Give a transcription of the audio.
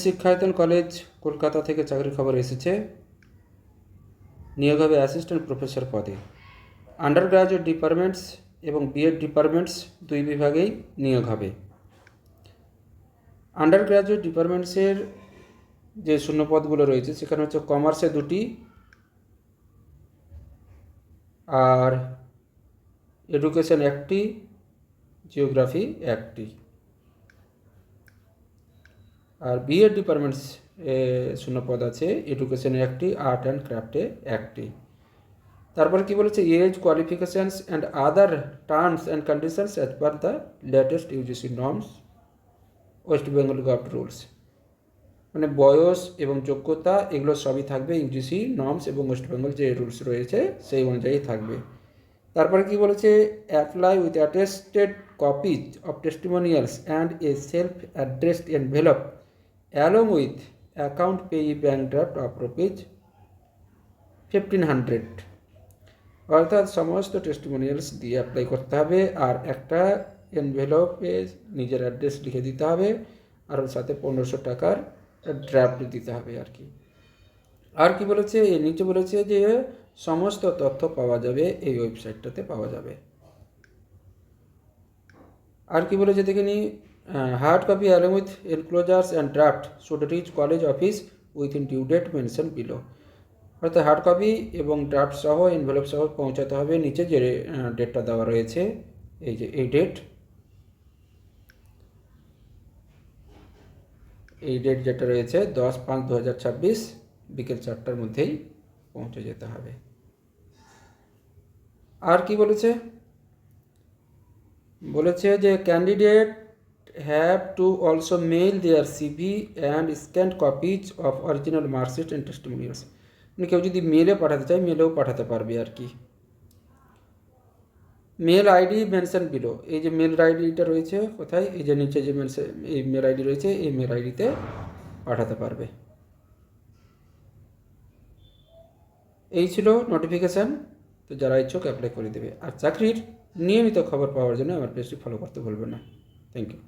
Shikshayatan college Kolkata থেকে চাকরির খবর এসেছে। নিয়োগ হবে অ্যাসিস্ট্যান্ট প্রফেসর পদে। আন্ডার গ্রাজুয়েট ডিপার্টমেন্টস এবং বিএড ডিপার্টমেন্টস দুই বিভাগেই নিয়োগ হবে। আন্ডার গ্রাজুয়েট ডিপার্টমেন্টসের যে শূন্যপদগুলো রয়েছে সেখানে হচ্ছে কমার্সে 2টি আর এডুকেশন 1টি, জিওগ্রাফি 1টি। আর বিএড ডিপার্টমেন্টস শূন্যপদ আছে এডুকেশনে 1টি, আর্ট অ্যান্ড ক্রাফটে 1টি। তারপরে কি বলেছে, age, qualifications and other terms and conditions as per the latest UGC norms, West Bengal government rules. মানে বয়স এবং যোগ্যতা এগুলো সবই থাকবে ইউজিসি নর্মস এবং ওয়েস্ট বেঙ্গল যে রুলস রয়েছে সেই অনুযায়ী থাকবে। তারপরে কি বলেছে, apply with attested copies of testimonials and a self addressed envelope along with account payee bank draft of rupees 1500। অর্থাৎ সমস্ত টেস্টিমোনিয়ালস দিয়ে অ্যাপ্লাই করতে হবে, আর একটা এনভেলপে নিজের অ্যাড্রেস লিখে দিতে হবে, আর ওর সাথে 1500 টাকার ড্রাফট দিতে হবে আর কি। আর কি বলেছে, এর নিচে বলেছে যে সমস্ত তথ্য পাওয়া যাবে এই ওয়েবসাইটটাতে পাওয়া যাবে। আর কি বলেছে দেখে নি, hard copy along with enclosures and draft should reach college office within due date mention below. অর্থাৎ হার্ড কপি এবং ড্রাফট সহ এনভেলপ সহ পৌঁছাতে হবে নিচে যে ডেটটা দেওয়া রয়েছে, এই যে এই ডেট যেটা রয়েছে 10/5/2026 বিকেল 4টার মধ্যেই পৌঁছে যেতে হবে। আর কি বলেছে, যে candidate have to also mail their CV and scanned copies of original marksheet and testimonials. মানে কেউ যদি মেলে পাঠাতে চায় মেলেও পাঠাতে পারবে আর কি। মেল আইডি মেনশন বিলো, এই যে মেল আইডিটা রয়েছে কোথায়, এই যে নিচে যে এই মেল আইডি রয়েছে এই মেল আইডিতে পাঠাতে পারবে। এই ছিল নোটিফিকেশান। তো যারা ইচ্ছুক অ্যাপ্লাই করে দেবে। আর চাকরির নিয়মিত খবর পাওয়ার জন্য আমার পেজটি ফলো করতে ভুলবেন না। Thank you.